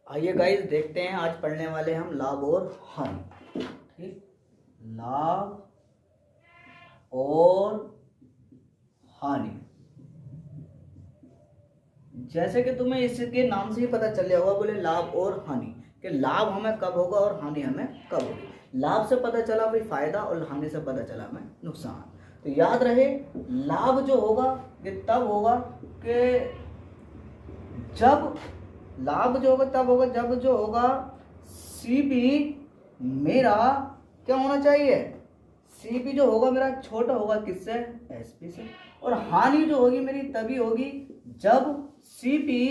आइए गाइस देखते हैं, आज पढ़ने वाले हम लाभ और हानि। ठीक, लाभ और हानि। जैसे कि तुम्हें इसके नाम से ही पता चल गया होगा, बोले लाभ और हानि, कि लाभ हमें कब होगा और हानि हमें कब होगी। लाभ से पता चला भाई फायदा और हानि से पता चला हमें नुकसान। तो याद रहे, लाभ जो होगा ये तब होगा कि जब लाभ जो होगा तब होगा जब जो होगा सीपी मेरा क्या होना चाहिए, सीपी जो होगा मेरा छोटा होगा किससे, एसपी से। और हानि जो होगी मेरी तभी होगी जब सीपी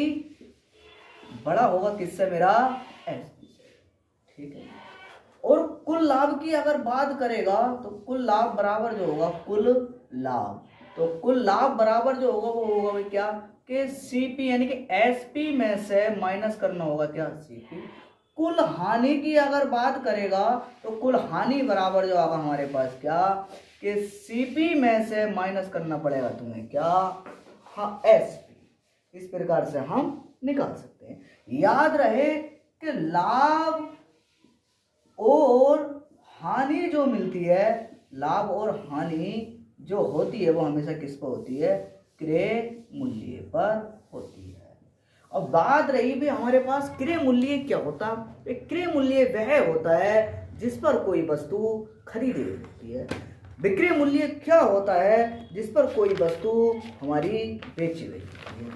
बड़ा होगा किससे, मेरा एसपी से। ठीक है। और कुल लाभ की अगर बात करेगा तो कुल लाभ बराबर जो होगा कुल लाभ, तो कुल लाभ बराबर जो होगा वो होगा भाई क्या, कि सीपी यानी कि एसपी में से माइनस करना होगा क्या, सीपी। कुल हानि की अगर बात करेगा तो कुल हानि बराबर जो होगा हमारे पास क्या, कि सीपी में से माइनस करना पड़ेगा तुम्हें क्या, हाँ एसपी। इस प्रकार से हम निकाल सकते हैं। याद रहे कि लाभ और हानि जो मिलती है, लाभ और हानि जो होती है वो हमेशा किस पर होती है, क्रय मूल्य पर होती है। अब बात रही भी हमारे पास क्रय मूल्य क्या होता है। क्रय मूल्य वह होता है जिस पर कोई वस्तु खरीदी होती है। विक्रय मूल्य क्या होता है, जिस पर कोई वस्तु हमारी बेची गई होती है।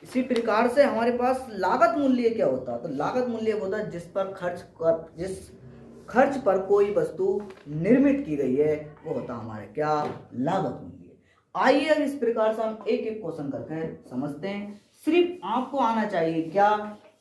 इसी प्रकार से हमारे पास लागत मूल्य क्या होता है, तो लागत मूल्य होता है जिस खर्च पर कोई वस्तु निर्मित की गई है वो होता है हमारे क्या, लागत मूल्य। आइए अब इस प्रकार से हम एक एक क्वेश्चन करके समझते हैं। सिर्फ आपको आना चाहिए क्या,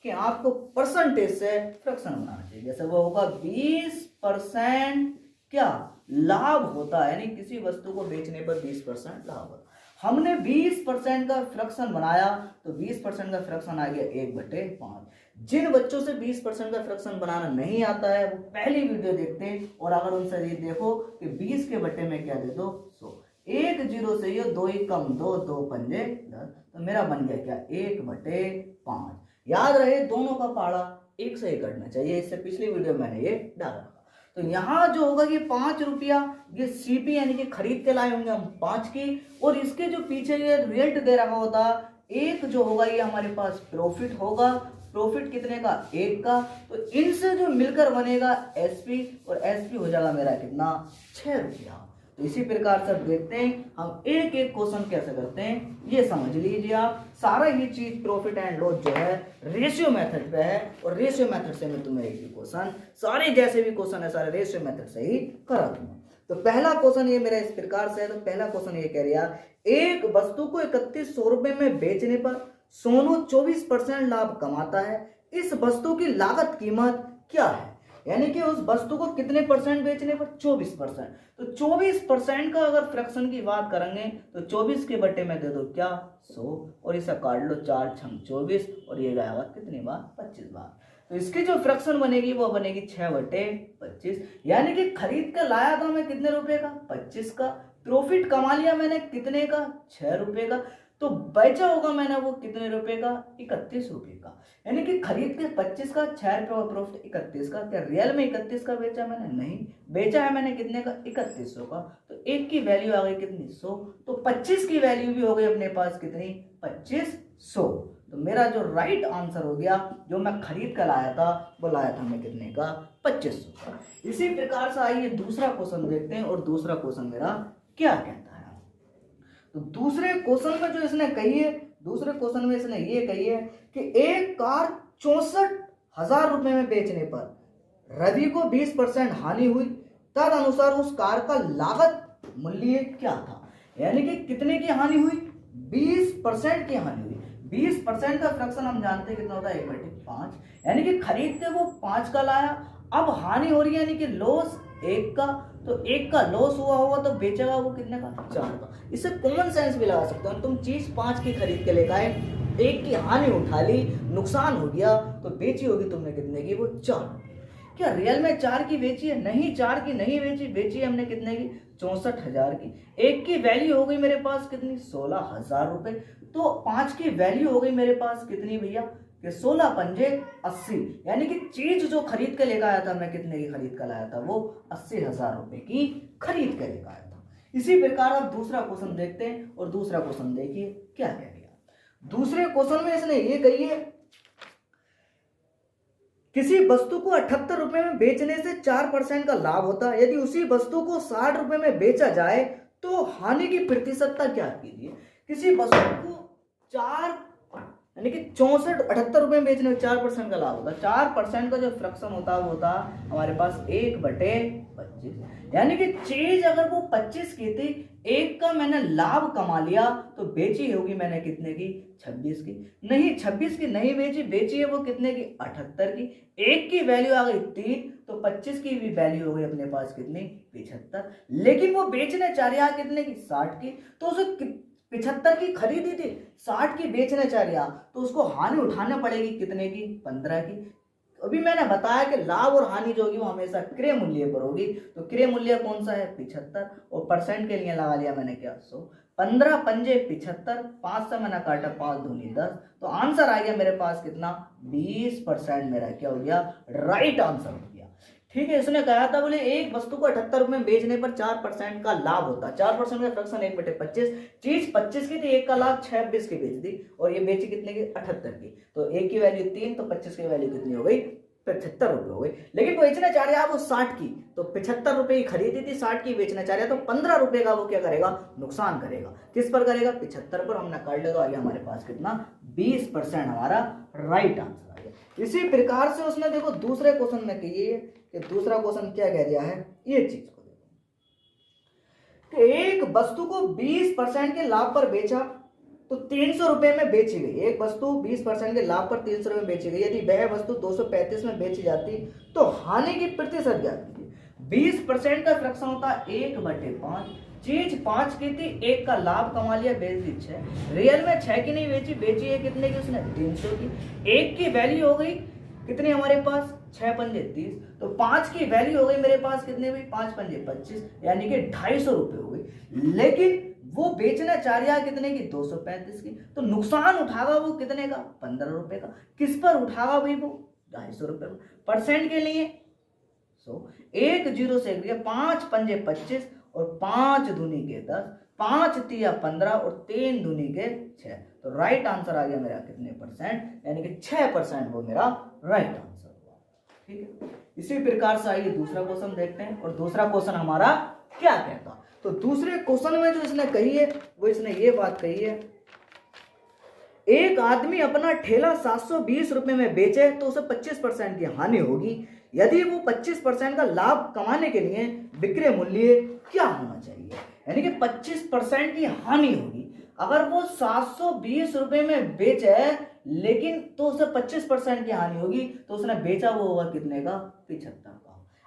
कि आपको परसेंटेज से फ्रैक्शन बनाना चाहिए। जैसे वो होगा 20% क्या लाभ होता है, यानी किसी वस्तु को बेचने पर 20% लाभ होता है। हमने 20% का फ्रैक्शन बनाया तो 20% का फ्रैक्शन आ गया 1/5। जिन बच्चों से 20% का फ्रैक्शन बनाना नहीं आता है वो पहली वीडियो देखते हैं, और अगर उनसे ये देखो कि 20 के बट्टे में क्या दे दो 100, 1 0 से ये 2 ही कम 2 2 पंजे 10, तो मेरा बन गया क्या 1/5। याद रहे दोनों का पहाड़ा एक से ही कटना चाहिए, इससे पिछली वीडियो मैंने ये डाला। तो यहाँ जो होगा ये 5 रुपया, ये सीपी यानी कि खरीद के लाए होंगे हम 5 की, और इसके जो पीछे ये रेट दे रखा होता एक जो होगा ये हमारे पास प्रॉफिट होगा। प्रॉफिट कितने का, 1 का। तो इनसे जो मिलकर बनेगा एसपी, और एसपी हो जाएगा मेरा कितना, 6 रुपया। तो इसी प्रकार से देखते हैं हम एक एक क्वेश्चन कैसे करते हैं, ये समझ लीजिए आप। सारा ये चीज प्रॉफिट एंड लॉस जो है रेशियो मेथड पे है, और रेशियो मेथड से मैं तुम्हें एक ही क्वेश्चन, सारे जैसे भी क्वेश्चन है सारे रेशियो मेथड से ही करा दूंगा। तो पहला क्वेश्चन ये मेरा इस प्रकार से है। तो पहला क्वेश्चन ये कह रहा, एक वस्तु को 3100 रुपए में बेचने पर सोनू 24% लाभ कमाता है। इस वस्तु की लागत कीमत क्या है, यानी कि उस वस्तु को कितने परसेंट बेचने पर, 24%। तो 24% का अगर फ्रैक्शन की बात करेंगे तो 24 के बट्टे में दे दो क्या 100, और इसे काट लो 4 छंग 24, और ये जाएगा कितनी बार, 25 बार। तो इसकी जो फ्रैक्शन बनेगी वो बनेगी 6/25, यानी कि खरीद कर लाया था मैं कितने रुपए का, 25 का। प्रॉफिट कमा लिया मैंने कितने का, 6 रुपए का। तो बेचा होगा मैंने वो कितने रुपए का, 31 रुपए का। यानी कि खरीद के 25 का, 6 रुपए का, प्रॉफिट 31 का। क्या रियल में 31 का बेचा मैंने, नहीं, बेचा है मैंने कितने का, 3100 का। तो एक की वैल्यू आ गई कितनी, 100। तो 25 की वैल्यू भी हो गई अपने पास कितनी, 2500। तो मेरा जो राइट आंसर हो गया, जो मैं खरीद कर लाया था वो लाया था मैं कितने का, 2500 का। इसी प्रकार से आइए दूसरा क्वेश्चन देखते हैं, और दूसरा क्वेश्चन मेरा क्या कहता है। तो दूसरे क्वेश्चन में जो इसने कही है, दूसरे क्वेश्चन में इसने ये कही है कि एक कार 64,000 रुपए में बेचने पर रवि को 20% हानि हुई, तद अनुसार उस कार का लागत मूल्य क्या था। यानी कि कितने की हानि हुई, 20% की हानि हुई। 20% का फ्रैक्शन हम जानते हैं कितना होता है, 1/5। यानी कि खरीद के वो 5 का लाया, अब हानि हो रही है यानी कि लॉस 1 का। तो 1 का लॉस हुआ होगा तो बेचेगा वो कितने का, 4 का। इससे कॉमन सेंस भी लगा सकते हो, तुम चीज 5 की खरीद के लेकर आए, 1 की हानि उठा ली, नुकसान हो गया, तो बेची होगी तुमने कितने की, वो 4। क्या रियल में 4 की बेची है, नहीं 4 की नहीं बेची, बेची है हमने कितने की, 64,000 की। 1 की वैल्यू हो गई मेरे पास कितनी, 16,000 रुपए। तो 5 की वैल्यू हो गई मेरे पास कितनी भैया, कि 16 पंजे 80, यानी कि चीज जो खरीद के लेकर आया था मैं कितने की खरीद कर लाया था, वो 80,000 रुपए की खरीद के लेकर आया था। इसी प्रकार अब दूसरा क्वेश्चन देखते हैं और दूसरा क्वेश्चन देखिए क्या कह दिया। दूसरे क्वेश्चन में इसने ये कही है, किसी वस्तु को 78 रुपए में बेचने से 4% का लाभ होता है, यदि उसी वस्तु को 60 रुपए में बेचा जाए तो हानि की प्रतिशतता क्या कीजिए। किसी वस्तु को 4 यानी कि 64 78 रुपए में बेचने में 4% का लाभ होता है। 4% का जो फ्रैक्शन होता है वो होता है हमारे पास 1/25, यानी कि चीज अगर वो 25 की थी, एक का मैंने लाभ कमा लिया तो बेची होगी मैंने कितने की, 26 की। नहीं 26 की नहीं बेची, बेची है वो कितने की, 78 की। एक की वैल्यू आ गई 3, तो 25 की भी वैल्यू हो गई अपने पास कितनी, 75। लेकिन वो बेचने चाह रहा कितने की, 60 की। तो उसे 75 की खरीदी थी, 60 की बेचने चाह रहा, तो उसको हानि उठाना पड़ेगी कितने की, 15 की। अभी मैंने बताया कि लाभ और हानि जो होगी वो हमेशा क्रय मूल्य पर होगी। तो क्रय मूल्य कौन सा है, 75, और परसेंट के लिए लगा लिया मैंने क्या, 100। 15 पंजे 75, 5 से मैंने काटा, 5 दूनी 10, तो आंसर आ गया मेरे पास कितना, 20% मेरा क्या हो गया, राइट आंसर हो गया। ठीक है, इसने कहा था बोले एक वस्तु को 78 रुपए में बेचने पर 4% का लाभ होता है। 4% का फ्रैक्शन 1/25, चीज 25 की थी, एक का लाभ 26 की बेच दी, और ये बेची कितने की, 78 की। तो एक की वैल्यू 3, तो 25 की वैल्यू कितनी हो गई, 75 रुपए हो गई। लेकिन बेचना चाह रहे हैं वो 60 की, तो 75 रुपए की खरीदी थी, 60 की बेचना चाह रहे हैं, तो 15 रुपए का वो क्या करेगा, नुकसान करेगा। किस पर करेगा, 75 पर। हमने कर लिया तो आगे हमारे पास कितना, 20% हमारा राइट आंसर आ गया। इसी प्रकार से उसने देखो दूसरे क्वेश्चन में कहिए कि दूसरा क्वेश्चन क्या कह दिया है, ये चीज को देखो कि एक वस्तु को 20% के लाभ पर बेचा तो 300 रुपए में बेची गई। एक वस्तु 20% के लाभ पर 300 रुपए में बेची गई, यदि वह वस्तु 235 में बेची जाती तो हानि की प्रतिशत ज्ञात कीजिए। 20% का फ्रैक्शन होता है 1/5, चीज 5 की थी, एक का लाभ कमा लिया, बेच दी 6। रियल में 6 की नहीं बेची, बेची है कितने की उसने, 300 की। एक की वैल्यू हो गई कितनी हमारे पास, 6 पंजे 30, तो 5 की वैल्यू हो गई मेरे पास कितने हुई, 5 पंजे 25, यानी कि 250 रुपए हो गई। लेकिन वो बेचना चाह रहा है कितने की, 235 की। तो नुकसान उठागा वो कितने का, 15 रुपए का। किस पर उठागा भाई, वो 250 रुपए का। परसेंट के लिए 1 0 से 5 पंजे 25 और 5 दूनी के 10, 5 तिया 15 और 3 दूनी के 6। तो राइट आंसर आ गया मेरा कितने परसेंट, यानी कि 6% वो मेरा राइट आंसर हुआ। ठीक है, इसी प्रकार से आइए दूसरा क्वेश्चन देखते हैं, और दूसरा क्वेश्चन हमारा क्या कहता। तो दूसरे क्वेश्चन में जो इसने कही है वो इसने ये बात कही है, एक आदमी अपना ठेला 720 रुपए में बेचे तो उसे 25% की हानि होगी, यदि वो 25% का लाभ कमाने के लिए विक्रय मूल्य क्या होना चाहिए। यानी कि 25% की हानि होगी। अगर वो 720 रुपए में बेचे लेकिन तो उसे 25% की हानि होगी, तो उसने बेचा वो होगा कितने का, 75 का।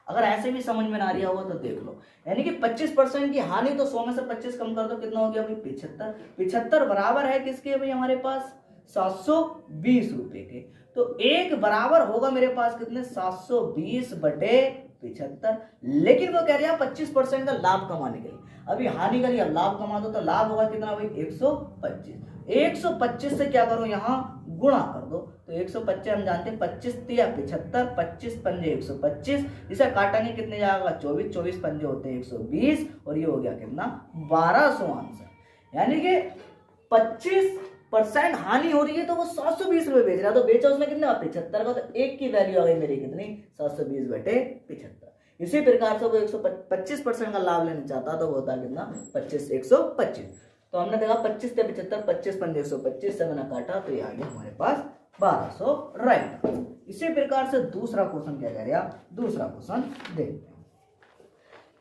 अगर ऐसे भी समझ में ना आ रहा होगा तो देख लो, यानी कि 25% की हानि, तो 100 में से 25 कम कर दो, कितना हो गया भाई, 75। 75 बराबर है किसके भाई, हमारे पास 720 रुपए के। तो एक बराबर होगा मेरे पास कितने, 720/75। लेकिन वो कह रहे हैं 25% का लाभ कमाने के लिए। अभी हानि करिए, अब लाभ कमा दो, तो लाभ होगा कितना भाई, 125। 125 से क्या करो, यहाँ गुणा कर दो, तो 125 हम जानते हैं, 25 तिया 75, 25 पंजे 125, इसे काटेंगे कितने जाएगा, 24, 24 पंजे होते हैं 120, और ये हो गया कितना, 1200 आंसर। यानी कि 25% हानि हो रही है, तो वो 720 रुपए बेच रहा है, तो बेचा उसने कितना, 75 का। तो एक की वैल्यू आ गई मेरी कितनी, 720/75। इसी प्रकार से वो 125% का लाभ लेना चाहता, तो वो होता कितना, 25 125। तो हमने देखा 25 से 75, 25 पंजे 125 से मैंने काटा, तो ये आ गया हमारे पास 1200 राइट। इसी प्रकार से दूसरा क्वेश्चन क्या कह रहा, दूसरा क्वेश्चन देखते हैं।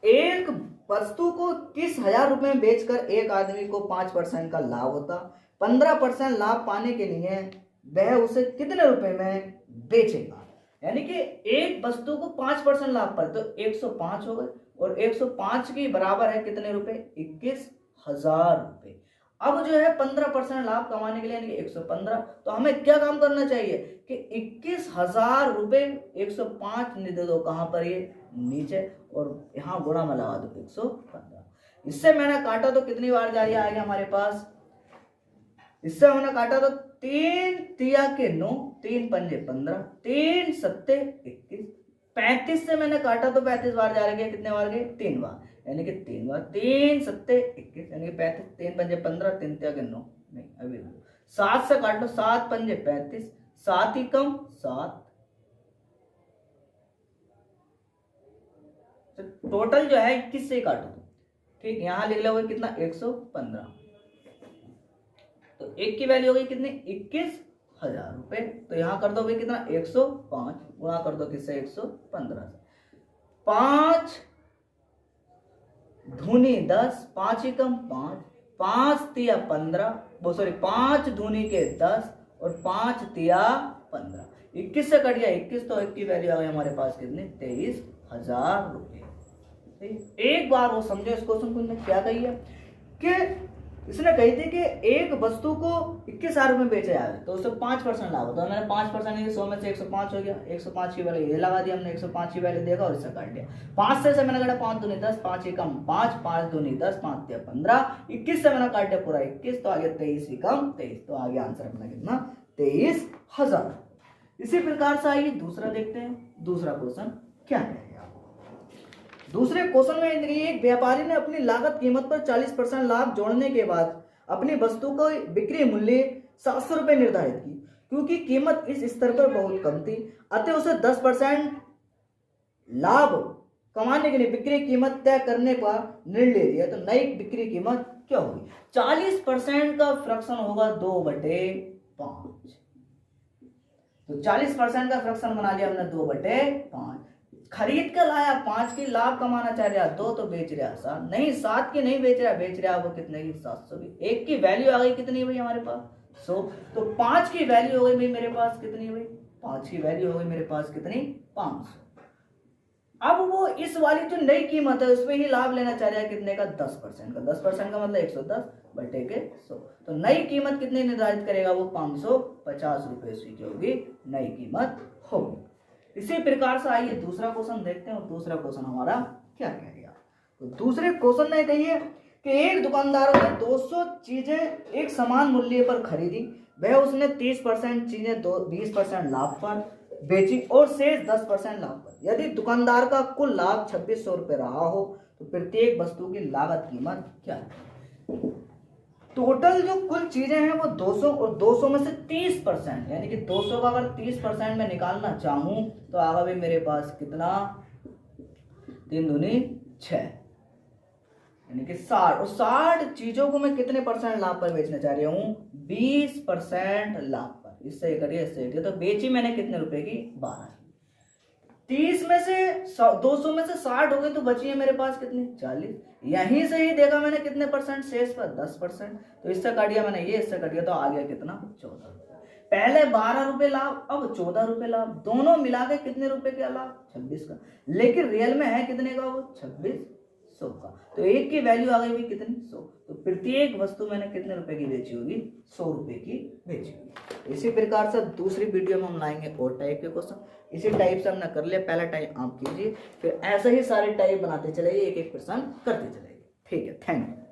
एक वस्तु को किस 1000 रुपए में बेचकर एक आदमी को 5% का लाभ होता, 15% लाभ पाने के लिए वह उसे कितने रुपए में बेचेगा। यानी कि एक वस्तु को 5% लाभ पर, तो 105 हो गए, और 105 की बराबर है कितने रुपए, 21,000 रुपए। अब जो है 15% लाभ कमाने के लिए यानी कि 115, तो हमें क्या काम करना चाहिए कि 21,000 रुपए 105 दे दो, कहां पर, ये नीचे, और यहां गुणा में लगा दो 115। इससे मैंने काटा तो कितनी बार जा रही है, आ गया हमारे पास, इससे हमने काटा तो तीन तिया के 9, 3 पंजे 15, 3 सत्ते 21, 35 से मैंने काटा तो 35 बार जा रहे, कितने बार गए? 3 बार, यानी कि 3 बार, 3 सत्ते 21, यानी कि 35, 3 पंजे 15, 3 तिया के 9, नहीं अभी 7 से काट लो, 7 पंजे 35, 7 ही कम 7, तो टोटल जो है 21 से ही काटो, ठीक। यहां लिख लो कितना? 115, तो एक की वैल्यू हो गई कितनी? 21,000 रुपए। तो यहां कर दो भाई कितना? 105 गुणा कर दो किससे? 115 से। 5 धूनी 10, 5 ही कम 5, 5 तिया 15, वो सॉरी 5 धूनी के 10 और 5 तिया 15, 21 से कट गया 21, तो एक की वैल्यू आ गई हमारे पास कितनी? 23,000 रुपए। एक बार वो समझो इस क्वेश्चन को क्या कही है कि इसने कही थी कि एक वस्तु को 21,000 रुपए बेचा जाए तो उससे 5% लाभ होता है। मैंने 5% 100 में से 105 हो गया, 105 की वैल्यू ये लगा दी हमने, 105 की वैल्यू देखा और इससे काट दिया। 5 से मैंने काटा 5 दूनी 10, 5 ही कम 5, 5 दूनी 10, 5 तिया 15, 21 से मैंने काट दिया पूरा 21, तो आगे 23 ही कम 23, तो आगे आंसर अपना कितना? 23,000। इसी प्रकार से आइए दूसरा देखते हैं, दूसरा क्वेश्चन क्या है। दूसरे क्वेश्चन में एक व्यापारी ने अपनी लागत कीमत पर 40% लाभ जोड़ने के बाद अपनी वस्तु का बिक्री मूल्य 700 रुपए निर्धारित की। क्योंकि कीमत इस स्तर पर बहुत कम थी, अतः उसे 10% लाभ कमाने के लिए बिक्री कीमत तय करने का निर्णय ले लिया। तो नई बिक्री कीमत क्या होगी? 40% का फ्रैक्शन होगा 2/5, तो 40% का फ्रैक्शन बना लिया हमने 2/5। खरीद कर लाया 5 की, लाभ कमाना चाह रहा 2, तो बेच रहा 7, नहीं 7 की नहीं बेच रहा, बेच रहा वो कितने की? 700 की। एक की वैल्यू आ गई कितनी भाई हमारे पास? 100, तो 5 की वैल्यू हो गई भाई मेरे पास कितनी भाई? 5 की वैल्यू हो गई मेरे पास कितनी? 500। अब वो इस वाली जो नई कीमत है उसमें ही लाभ लेना चाह रहा है कितने का? 10% का। 10% का मतलब 110 बटे के 100, तो नई कीमत कितनी निर्धारित करेगा वो? 550 रुपए उसकी जो होगी नई कीमत होगी। इसी प्रकार से आइए दूसरा क्वेश्चन देखते हैं, और दूसरा क्वेश्चन हमारा क्या कहेगा। तो दूसरे क्वेश्चन में कहिए कि एक दुकानदार ने 200 चीजें एक समान मूल्य पर खरीदी, वह उसने 30% चीजें 20% लाभ पर बेची और शेष 10% लाभ पर। यदि दुकानदार का कुल लाभ 2600 रुपए रहा हो तो प्रत्येक वस्तु की लागत कीमत क्या है? टोटल जो कुल चीजें हैं वो 200 और 200 में से 30%, यानी कि 200 का अगर 30% में निकालना चाहूं तो आगा भी मेरे पास कितना? 3 दूनी 6, यानी कि 60, और 60 चीजों को मैं कितने % लाभ पर बेचना चाह रहा हूं? 20% लाभ पर। इससे करिए इससे, तो बेची मैंने कितने रुपए की? 12। 30 में से 200 में से 60 हो गए तो बची है मेरे पास कितनी? 40। यहीं से ही देखा मैंने कितने % शेष पर? 10%, तो इससे काट दिया मैंने ये, इससे काट दिया, तो आ गया कितना? 14 रुपए। पहले 12 रुपए लाभ, अब 14 रुपए लाभ, दोनों मिला के कितने रुपए का लाभ? 26 का। लेकिन रियल में है कितने का वो? 2600 का। तो एक की वैल्यू आ गई हुई कितनी? 100, तो प्रत्येक वस्तु मैंने कितने रुपए की बेची होगी? 100 रुपए की बेची होगी। इसी प्रकार से दूसरी वीडियो में हम लाएंगे और टाइप के क्वेश्चन। इसी टाइप से हमने कर लिया, पहला टाइप आप कीजिए, फिर ऐसे ही सारे टाइप बनाते चलेंगे, एक एक प्रश्न करते चलेंगे। ठीक है, थैंक यू।